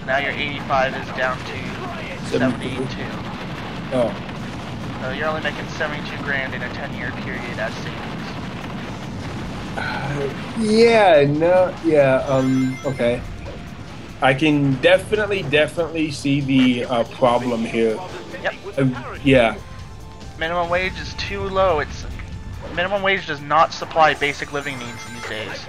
now your 85 is down to 72. Oh. So you're only making 72 grand in a 10-year period as savings. Yeah, no, yeah, okay. I can definitely see the problem here. Yep. Yeah. Minimum wage is too low. Minimum wage does not supply basic living needs these days.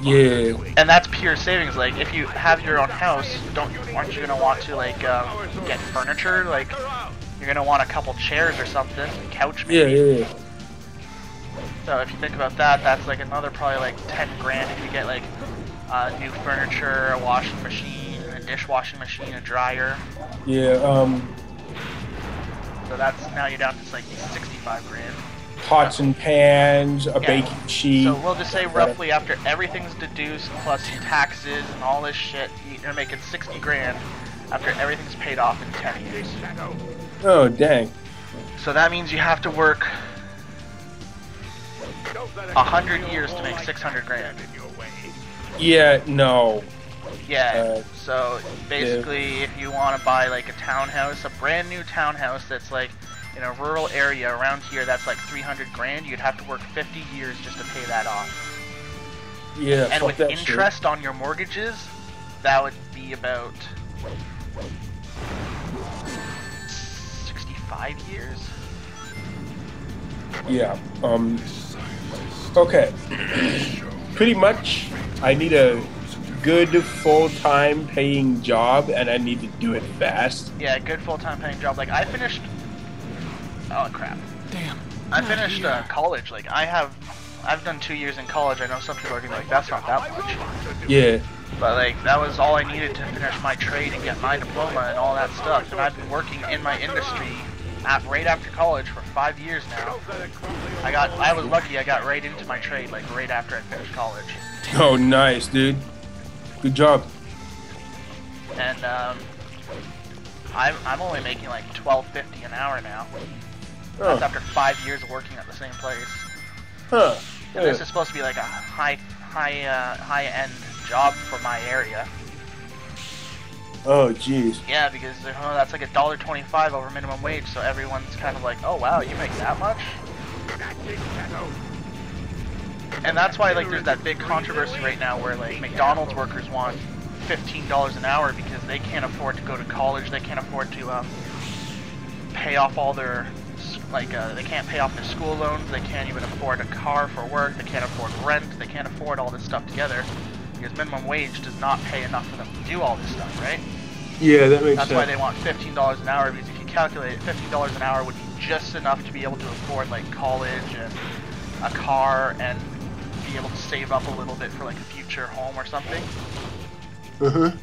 Yeah. And that's pure savings. Like, if you have your own house, aren't you gonna want to like get furniture? Like, you're gonna want a couple chairs or something, a couch maybe. Yeah. So if you think about that, that's like another probably like 10 grand if you get like new furniture, a washing machine, a dishwashing machine, a dryer. Yeah. So that's now you're down to like 65 grand. Pots and pans, a baking sheet. So we'll just say roughly after everything's deduced plus taxes and all this shit, you're making 60 grand after everything's paid off in 10 years. Oh, dang. So that means you have to work 100 years to make 600 grand. Yeah, no. Yeah, so basically if you want to buy like a townhouse, a brand new townhouse that's like in a rural area around here that's like 300 grand, you'd have to work 50 years just to pay that off. Yeah, and with interest on your mortgages, that would be about 65 years. Yeah, okay. Pretty much, I need a good full-time paying job, and I need to do it fast. Yeah, good full-time paying job. Like, I finished... Oh, crap. Damn. I finished college. Like, I've done 2 years in college. I know some people are going to be like, that's not that much. Yeah. But, like, that was all I needed to finish my trade and get my diploma and all that stuff. And I've been working in my industry right after college for 5 years now. I was lucky I got right into my trade, like, right after I finished college. Oh, nice, dude. Good job. And, I'm only making, like, $12.50 an hour now. That's after 5 years of working at the same place. Huh. And this is supposed to be like a high-end job for my area. Oh, jeez. Yeah, because that's like $1.25 over minimum wage, so everyone's kind of like, oh wow, you make that much? And that's why like there's that big controversy right now where like McDonald's workers want $15 an hour because they can't afford to go to college, they can't afford to pay off all their they can't pay off their school loans, they can't even afford a car for work, they can't afford rent, they can't afford all this stuff together because minimum wage does not pay enough for them to do all this stuff, right? Yeah, that makes That's sense. why they want $15 an hour, because if you calculate it, $15 an hour would be just enough to be able to afford like college and a car and be able to save up a little bit for like a future home or something.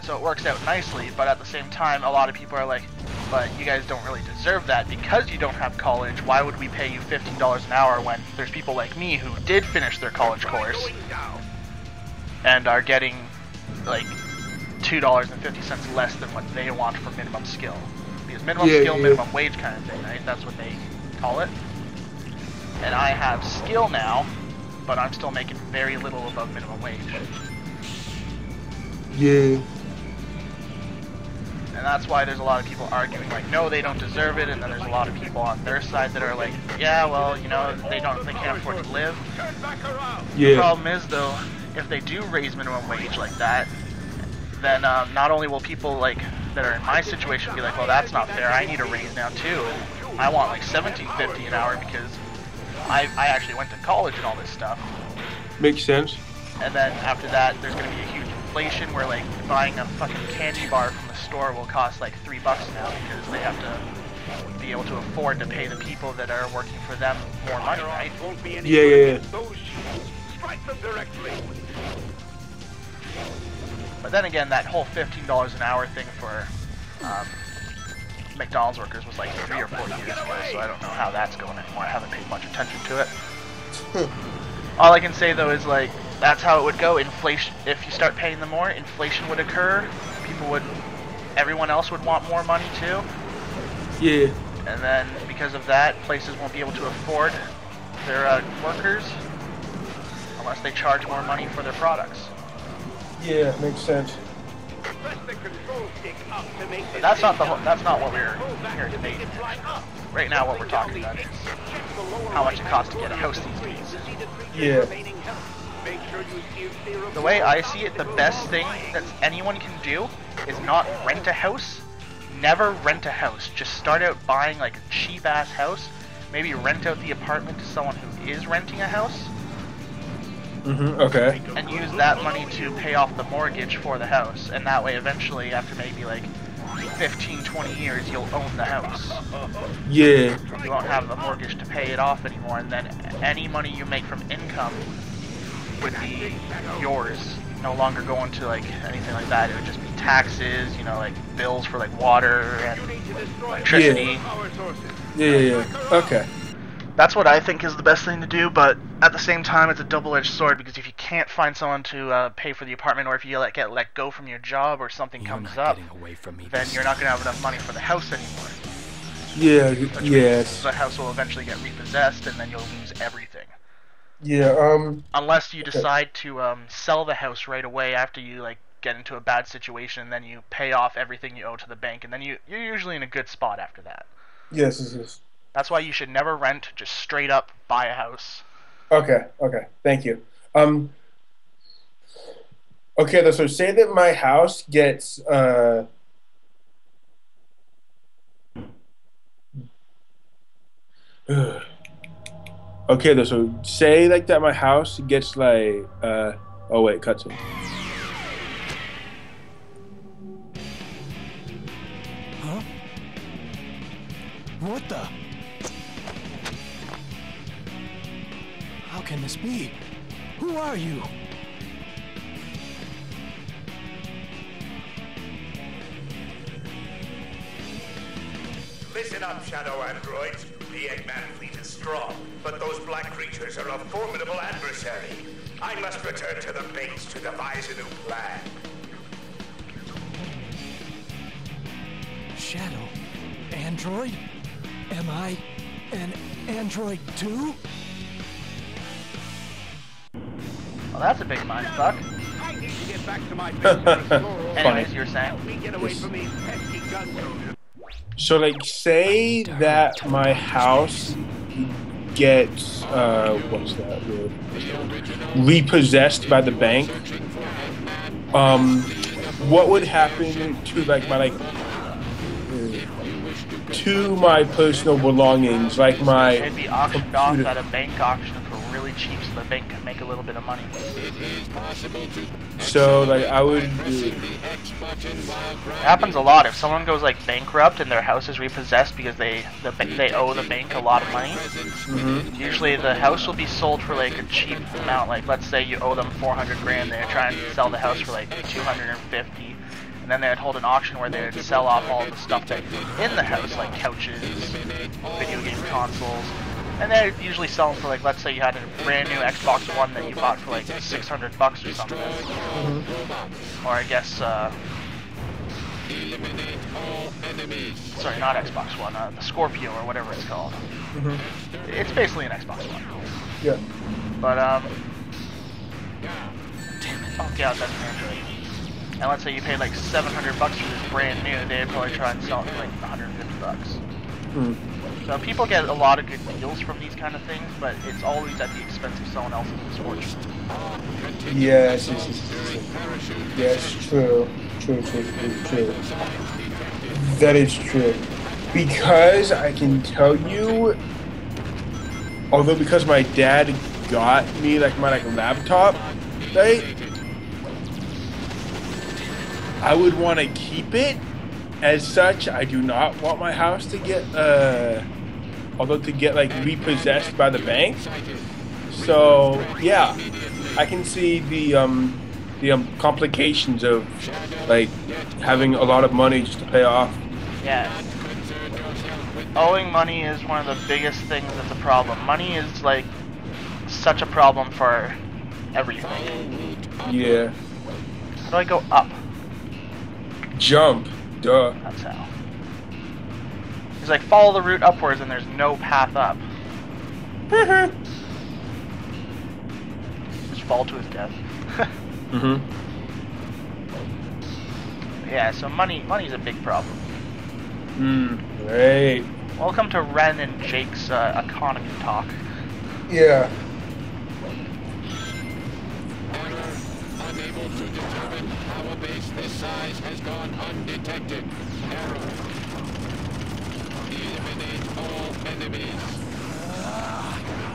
So it works out nicely, but at the same time, a lot of people are like, but you guys don't really deserve that because you don't have college. Why would we pay you $15 an hour when there's people like me who did finish their college course and are getting like $2.50 less than what they want for minimum skill? Because minimum skill, minimum wage kind of thing, right? That's what they call it. And I have skill now, but I'm still making very little above minimum wage. Yeah. And that's why there's a lot of people arguing like, no, they don't deserve it, and then there's a lot of people on their side that are like, yeah, well, you know, they can't afford to live. The problem is though, if they do raise minimum wage like that, then not only will people like that are in my situation be like, well, that's not fair, I need a raise now too, and I want like $17.50 an hour because I actually went to college and all this stuff. Makes sense. And then after that, there's going to be a huge inflation where like buying a fucking candy bar from the store will cost like $3 now because they have to be able to afford to pay the people that are working for them more money, right? Yeah. But then again, that whole $15 an hour thing for McDonald's workers was like 3 or 4 years ago, so I don't know how that's going anymore. I haven't paid much attention to it. All I can say though is like, that's how it would go. Inflation, if you start paying them more, inflation would occur. Everyone else would want more money too. Yeah. And then because of that, places won't be able to afford their workers unless they charge more money for their products. Yeah, makes sense. But that's not the that's not what we're here debating. Right now, what we're talking about is how much it costs to get a house these days. Yeah. The way I see it, the best thing that anyone can do is not rent a house. Never rent a house. Just start out buying like a cheap ass house. Maybe rent out the apartment to someone who is renting a house. Okay. And use that money to pay off the mortgage for the house. And that way, eventually, after maybe like 15, 20 years, you'll own the house. Yeah. You won't have a mortgage to pay it off anymore, and then any money you make from income would be yours. No longer going to like anything like that. It would just be taxes, you know, like bills for like water and electricity. Yeah. Okay. That's what I think is the best thing to do, but at the same time, it's a double-edged sword, because if you can't find someone to pay for the apartment, or if you get let go from your job or something comes up, then you're not going to have enough money for the house anymore. Yeah, yes. The house will eventually get repossessed, and then you'll lose everything. Yeah, Unless you decide to sell the house right away after you like get into a bad situation, then you pay off everything you owe to the bank, and then you're usually in a good spot after that. Yes. That's why you should never rent, just straight up buy a house. Okay, thank you. Okay, so say that my house gets, okay, so say like that my house gets like, oh wait, cutscene. Huh? What the? How can this be? Who are you? Listen up, Shadow Androids. The Eggman fleet is strong, but those black creatures are a formidable adversary. I must return to the base to devise a new plan. Shadow? Android? Am I an android too? Well, that's a big mind fuck. I need to get back to my base. Anyways, you're saying? Help me get away from these pesky gun soldiers. So like say that my house gets, what's that word? Repossessed by the bank. What would happen to like my to my personal belongings, like my It'd be auctioned off at a bank auction for really cheap, so the bank can make a little bit of money. So like I would. It happens a lot. If someone goes like bankrupt and their house is repossessed because they owe the bank a lot of money, usually the house will be sold for like a cheap amount. Like let's say you owe them 400 grand, they're trying to sell the house for like 250. And then they'd hold an auction where they'd sell off all the stuff that's in the house, like couches, video game consoles. And they'd usually sell them for like, let's say you had a brand new Xbox One that you bought for like $600 or something. Or I guess, sorry, not Xbox One, the Scorpio or whatever it's called. It's basically an Xbox One. Yeah. But, oh god, that's an Android. And let's say you paid like $700 for this brand new, they'd probably try and sell it for like $150. So people get a lot of good deals from these kind of things, but it's always at the expense of someone else's misfortune. Yes, true. That is true. Because I can tell you, although because my dad got me like my laptop, right? I would want to keep it. As such, I do not want my house to get, like repossessed by the bank. So yeah, I can see the complications of like having a lot of money just to pay off. Yeah. Owing money is one of the biggest things that's a problem. Money is like such a problem for everything. Yeah. How do I go up? Jump. Duh. That's how. He's like, follow the route upwards and there's no path up. Just fall to his death. Yeah, so money's a big problem. Great. Welcome to Ren and Jake's economy talk. Yeah. Unable to determine how a base this size has gone undetected. Error. Eliminate all enemies.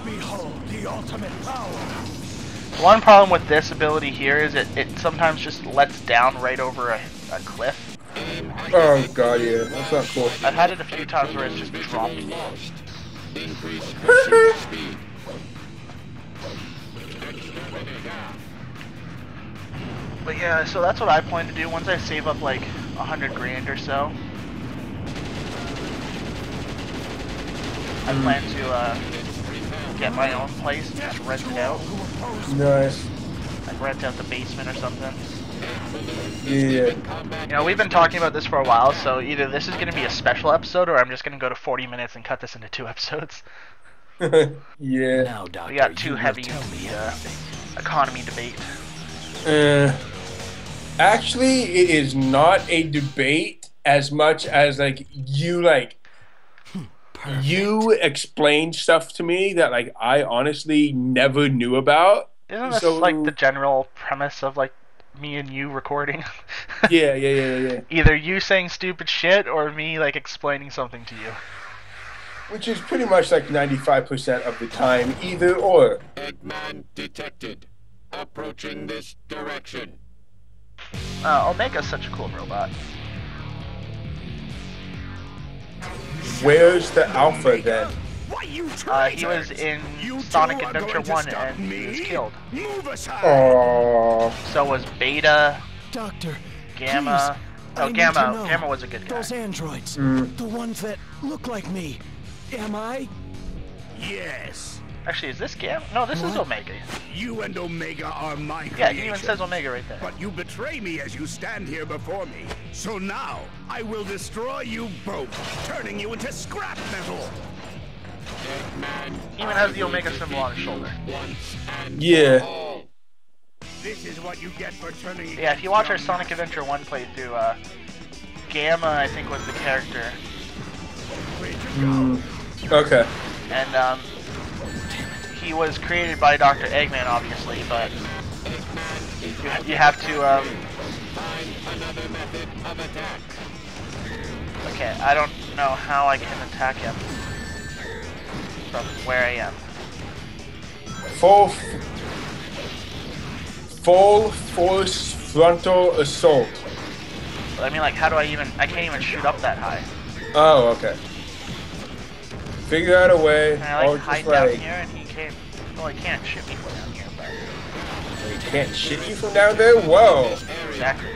Behold the ultimate power. One problem with this ability here is it sometimes just lets down right over a cliff. Oh god, yeah. That's not cool. I've had it a few times where it's just dropped. Increase pursuit speed. But yeah, so that's what I plan to do once I save up like 100 grand or so. I plan to get my own place and just rent it out. Nice. Like rent out the basement or something. Yeah. You know, we've been talking about this for a while, so either this is going to be a special episode or I'm just going to go to 40 minutes and cut this into 2 episodes. Yeah. Now, Doctor, We got too you will heavy tell me everything. economy debate. Actually, it is not a debate as much as like you explain stuff to me that like I honestly never knew about. Isn't this like the general premise of like me and you recording? Yeah. Either you saying stupid shit or me like explaining something to you. Which is pretty much like 95% of the time, either or. Eggman detected. Approaching this direction. Omega's such a cool robot. Where's the alpha then? Why you He was in Sonic Adventure 1 and he was killed. Move aside. Aww. So was Beta, Doctor, Gamma. please, I Oh, need Gamma. to know. Gamma was a good guy. Those androids, Mm. the ones that look like me. Am I? Yes. Actually, is this Gamma? No, this is Omega. You and Omega are my creation. Yeah, it even says Omega right there. But you betray me as you stand here before me. So now, I will destroy you both, turning you into scrap metal. Eggman. He even has the Omega symbol on his shoulder. Once and Yeah. for all. This is what you get for turning. Yeah, if you watch our Sonic Adventure 1 playthrough, Gamma, I think, was the character. Okay. And, he was created by Dr. Eggman, obviously, but you have to, Find another method of attack. okay, I don't know how I can attack him from where I am. Full force frontal assault. But I mean, like, how do I can't even shoot up that high. Oh, okay. Figure out a way. Can I, or like, hide just down like, here and he can't, well, he can't shoot me from down here, but... he can't shit you from down there? Whoa. Exactly.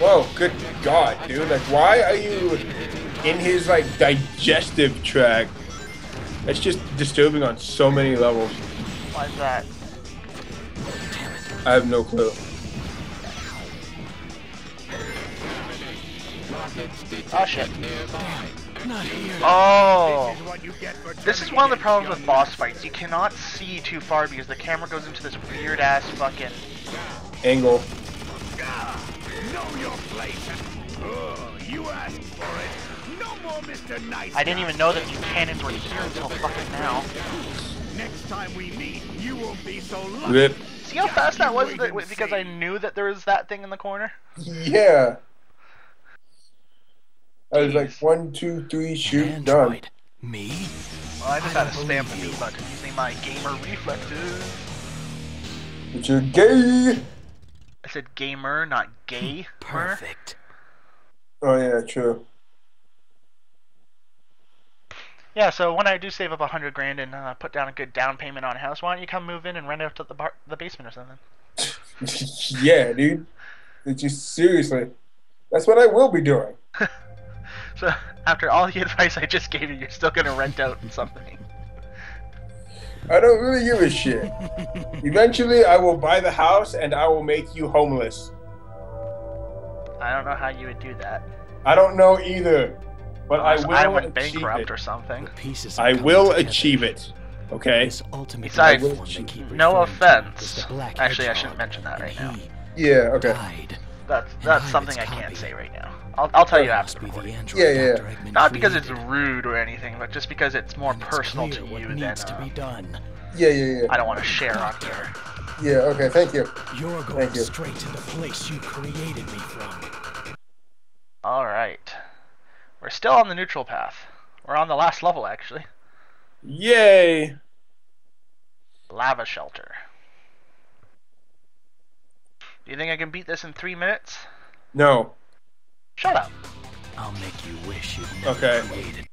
Whoa, good god, dude. Like, why are you in his, like, digestive tract? That's just disturbing on so many levels. Why is that? I have no clue. Oh, shit. Not here. Oh! This is what you get for This is turning one of the against problems your with boss master. fights. You cannot see too far because the camera goes into this weird-ass fucking... Angle. Know your place. You asked for it. No more Mr. Nice I didn't Guy. even know that these cannons were here until fucking now. Next time we meet, you won't be so lucky. Rip. See how fast that was Wait and because see. I knew that there was that thing in the corner? Yeah. I was like, Jeez. 1, 2, 3, shoot, An done. android. Me? Well, I just had to don't spam the believe B you. button using my gamer reflexes. But you're gay. I said gamer, not gay. Perfect. Oh yeah, true. Yeah, so when I do save up 100 grand and put down a good down payment on a house, why don't you come move in and rent out to the basement or something? Yeah, dude. It's just seriously. That's what I will be doing. So after all the advice I just gave you, you're still gonna rent out something. I don't really give a shit. Eventually, I will buy the house and I will make you homeless. I don't know how you would do that. I don't know either, but I Unless will I went achieve bankrupt it. or something. Pieces I are will coming together. achieve it. Okay. This ultimate Besides, life form they keep no referring to offense. is the black Actually, I hedgehog, shouldn't mention that right and now. he Yeah. Okay. died That's something I can't say right now. I'll tell you after. Yeah. Not because it's rude or anything, but just because it's more personal to you than Yeah. I don't want to share on here. Yeah, okay, thank you. You're going straight to the place you created me from. Alright. We're still on the neutral path. We're on the last level, actually. Yay! Lava shelter. Do you think I can beat this in 3 minutes? No. Shut up. I'll make you wish you'd never created.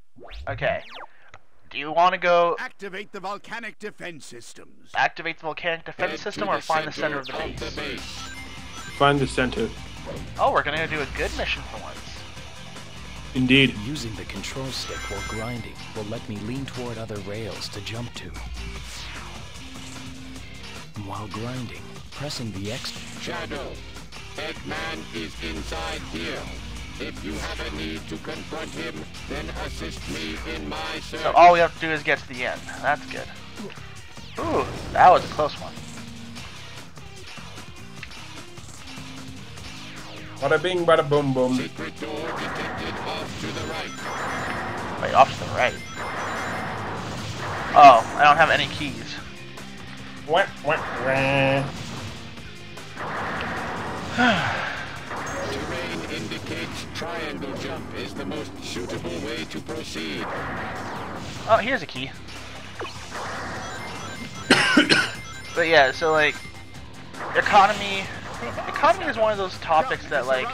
Okay. Do you want to go Activate the volcanic defense systems. activate the volcanic defense system or find the center of the base? Find the center. Oh, we're gonna do a good mission for once. Indeed. Using the control stick while grinding will let me lean toward other rails to jump to. While grinding, pressing the X... Shadow, Eggman is inside here. If you have a need to confront him, then assist me in my search. So all we have to do is get to the end. That's good. Ooh, that was a close one. Bada bing, bada boom boom. Secret door detected off to the right. Wait, off to the right. Oh, I don't have any keys. Wah, wah, wah. Terrain indicates triangle jump is the most suitable way to proceed. Oh, here's a key. But yeah, so like, economy is one of those topics that like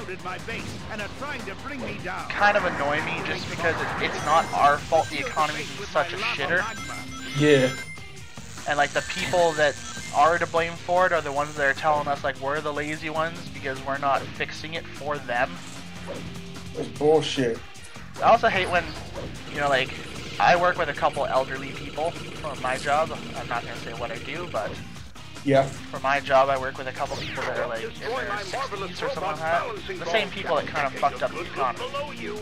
kind of annoy me just because it's not our fault the economy is such a shitter. Yeah. And like the people that are to blame for it are the ones that are telling us like we're the lazy ones because we're not fixing it for them. That's bullshit. I also hate when, you know, like, I work with a couple elderly people for my job. I'm not going to say what I do, but Yeah. for my job I work with a couple people that are like in their 60s or something like that. The same people that kind of fucked up the economy.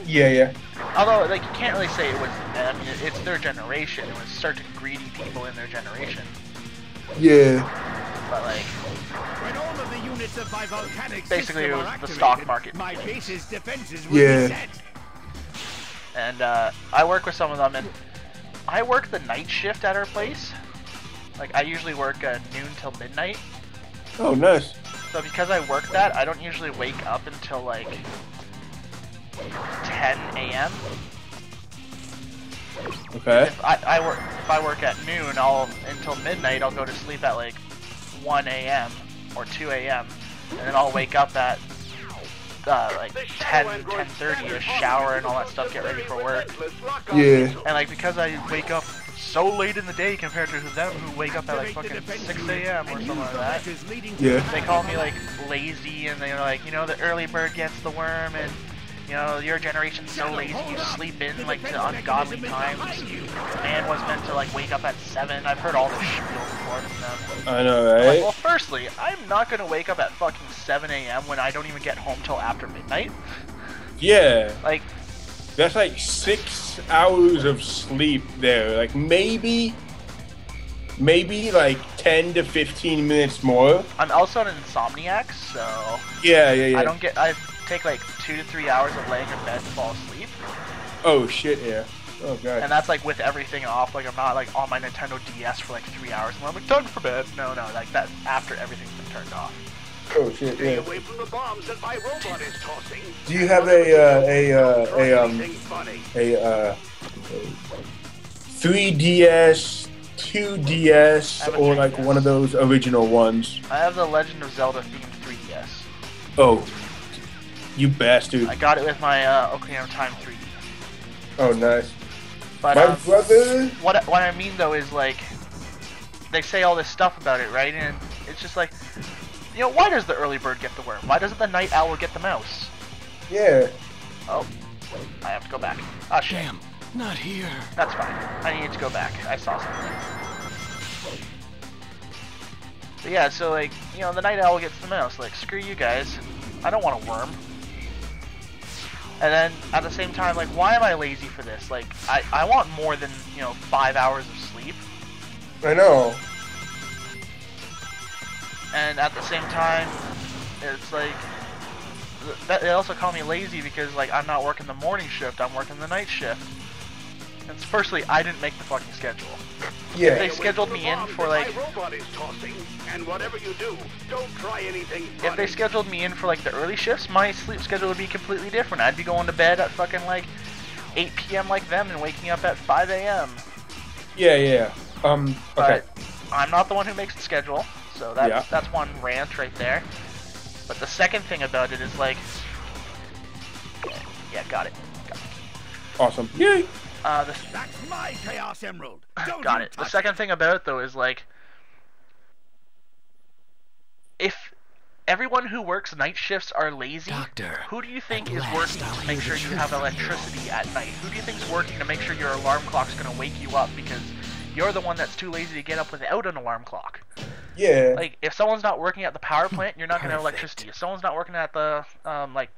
Yeah. Although, like, you can't really say it was them. I mean, it's their generation. It was certain greedy people in their generation. Yeah. But, like, When all of the units of my volcanic basically it system was are the stock activated, market. my base's defenses will Yeah. be set. And I work with some of them, and I work the night shift at our place. Like, I usually work noon till midnight. Oh, nice. So because I work that, I don't usually wake up until like 10 a.m. Okay. If I work at noon, until midnight. I'll go to sleep at like 1 a.m. or 2 a.m. and then I'll wake up at like 10:30 to shower and all that stuff, get ready for work. Yeah. And like because I wake up so late in the day compared to them who wake up at like fucking 6 a.m. or something like that, Yeah. they call me like lazy, and they're like, you know, the early bird gets the worm, and you know, your generation's so lazy, you sleep in like to ungodly times. Man was meant to like wake up at 7. I've heard all this spiel before from them. I know, Like, right? well, firstly, I'm not gonna wake up at fucking 7 a.m. when I don't even get home till after midnight. Yeah. Like, That's like 6 hours of sleep there. Like maybe like 10 to 15 minutes more. I'm also an insomniac, so Yeah. I take like 2 to 3 hours of laying in bed to fall asleep. Oh shit, yeah. Oh god. And that's like with everything off. Like I'm not like on my Nintendo DS for like 3 hours and I'm like done for bed. No, like that's after everything's been turned off. Oh shit, Stay yeah. away from the bombs that my robot is tossing. Do you have Anything funny. a 3DS, 2DS, or like one of those original ones? I have the Legend of Zelda themed 3DS. Oh, you bastard. I got it with my Ocarina of Time 3D. Oh, nice. But My brother... what I mean though is like they say all this stuff about it, right? And it's just like, you know, why does the early bird get the worm? Why doesn't the night owl get the mouse? Yeah. Oh, I have to go back. Ah, shit. Damn, not here. That's fine. I need to go back. I saw something. But yeah, so like, you know, the night owl gets the mouse. Like, screw you guys. I don't want a worm. And then at the same time, like, why am I lazy for this? Like, I want more than, you know, 5 hours of sleep. I know. And at the same time, it's like, they also call me lazy because like I'm not working the morning shift, I'm working the night shift. And firstly, I didn't make the fucking schedule. Yeah. If they scheduled me in for like, My robot is tossing, and whatever you do, don't try anything if they scheduled me in for like the early shifts, my sleep schedule would be completely different. I'd be going to bed at fucking like 8 p.m. like them and waking up at 5 a.m. Yeah. Okay. But I'm not the one who makes the schedule, so that's one rant right there. But the second thing about it is like, yeah, got it. Awesome. Yay. That's my Chaos Emerald. Got it. The second thing about it though is like, if everyone who works night shifts are lazy, Doctor, who do you think at is last working I'll to make hear sure the you have truth. electricity at night? Who do you think is working to make sure your alarm clock's going to wake you up because you're the one that's too lazy to get up without an alarm clock? Yeah. Like, if someone's not working at the power plant, you're not going to have Perfect. electricity. If someone's not working at the, like,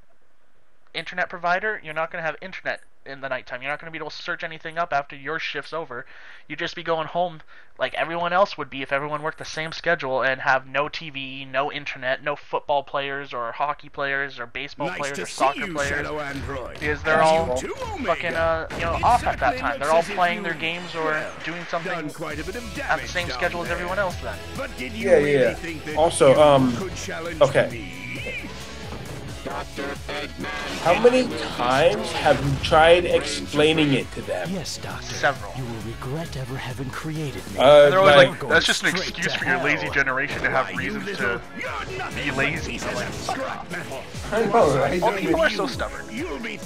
internet provider, you're not going to have internet in the nighttime. You're not going to be able to search anything up after your shift's over. You'd just be going home like everyone else would be if everyone worked the same schedule and have no TV, no internet, no football players or hockey players or baseball players or soccer players. Because they're all fucking, off at that time. They're all playing their games or doing something at the same schedule as everyone else then. Yeah. Also, okay. How many times have you tried explaining it to them? Yes, Doctor. Several. You will regret ever having created me. They're always like, Going that's just an straight excuse to for your hell. lazy generation to have reasons to be lazy. I'm like, fuck off. I know, right? All people are so stubborn.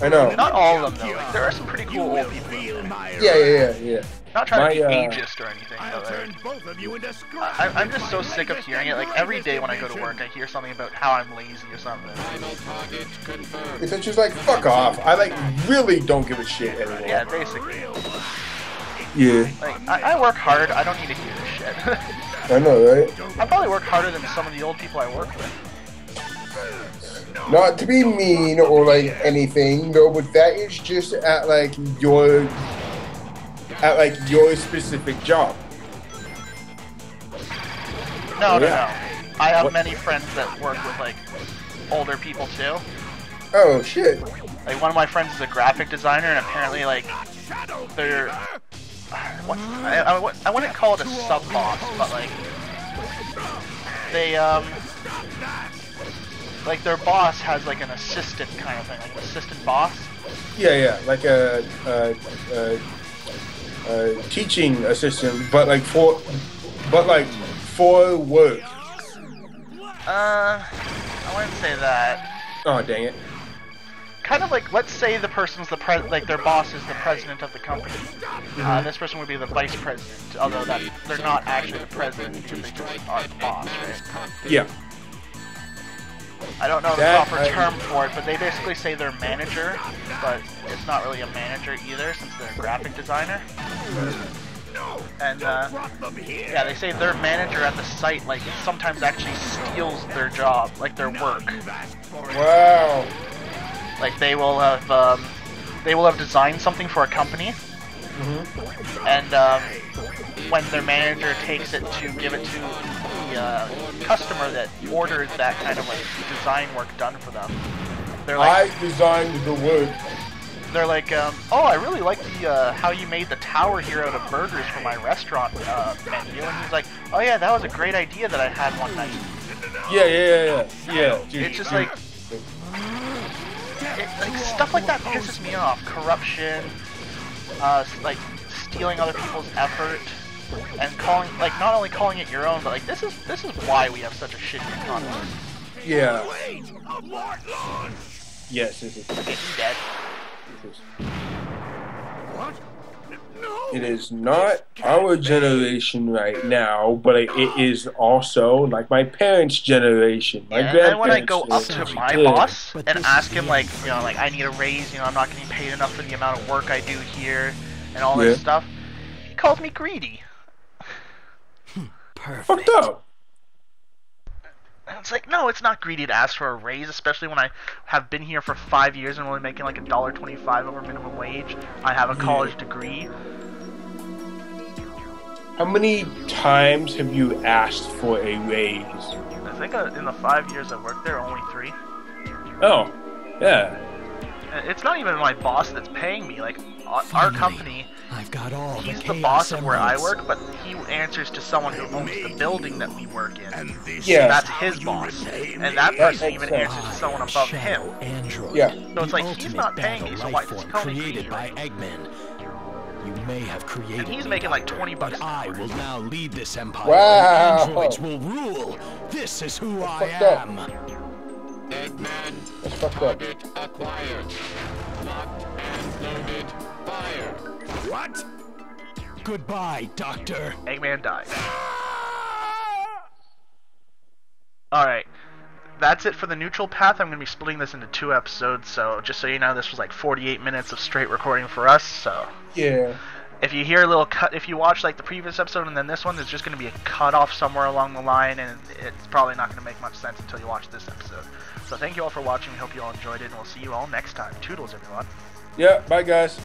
I know. Not all of them though. Like, there are some pretty cool old people out there. Yeah. Not trying to be My, ageist or anything, but like, I'm just so sick of hearing it. Like every day when I go to work, I hear something about how I'm lazy or something. It's just like, fuck off. I like really don't give a shit anymore. Yeah, basically. Yeah. Like I work hard. I don't need to hear this shit. I know, right? I probably work harder than some of the old people I work with. Not to be mean or like anything, though, but that is just at like your specific job. No. I have What? many friends that work with like older people too. Oh shit. Like one of my friends is a graphic designer, and apparently like they're I wouldn't call it a sub boss, but like they like their boss has like an assistant kind of thing, like an assistant boss. Yeah, like a teaching assistant, but like for work. I wouldn't say that. Oh dang it. Kind of like, let's say the person's the like their boss is the president of the company. This person would be the vice president, although that they're not actually the president because they just are the boss, right? Yeah. I don't know the That- proper term for it, but they basically say they're manager, but it's not really a manager either since they're a graphic designer. And yeah, they say their manager at the site like sometimes actually steals their job, like their work. Wow. Like they will have designed something for a company, and when their manager takes it to give it to the customer that ordered that kind of like design work done for them, they're like, I designed the work. they're like, oh, I really like the how you made the tower here out of burgers for my restaurant menu, and he's like, oh yeah, that was a great idea that I had one night. Yeah. It's just like, like stuff like that pisses me off. Corruption, like stealing other people's effort, and calling like not only calling it your own, but like this is why we have such a shitty economy. Yeah. Yes, this is. Okay, he's dead. It is not our generation right now, but it is also like my parents' generation. My Yeah, and then when I grandparents' go up to generation. my Yeah. boss But and this ask is him the like, end. you know, like I need a raise, you know, I'm not getting paid enough for the amount of work I do here, and all this Yeah. stuff, he calls me greedy. Perfect. Fucked up. And it's like, no, it's not greedy to ask for a raise, especially when I have been here for 5 years and only making like $1.25 over minimum wage. I have a college degree. How many times have you asked for a raise? I think in the 5 years I worked there, only 3. Oh, yeah. It's not even my boss that's paying me. Like, our Finally, company, I've got all he's the the boss of where I emeralds. work, but he answers to someone who owns the building that we work in. And this Yeah. That's his boss. And that That person makes even sense. answers to someone above him. Shadow Android. Yeah. The So it's like, he's ultimate not paying battle me, so why life does he form call me created Phoebe, by right? Eggman. You may have created And he's me, making like Doctor, 20 bucks but an I hour. will now lead this empire. Wow. And androids will rule. This is who I fucked up. am. Eggman, That's fucked up. target acquired. Locked and loaded. Fire. What? Goodbye, Doctor. Eggman died. Alright. That's it for the neutral path. I'm going to be splitting this into 2 episodes, so just so you know, this was like 48 minutes of straight recording for us, so... Yeah. If you hear a little cut, if you watch like the previous episode and then this one, there's just going to be a cut off somewhere along the line, and it's probably not going to make much sense until you watch this episode. So thank you all for watching. We hope you all enjoyed it, and we'll see you all next time. Toodles, everyone. Yeah, bye guys.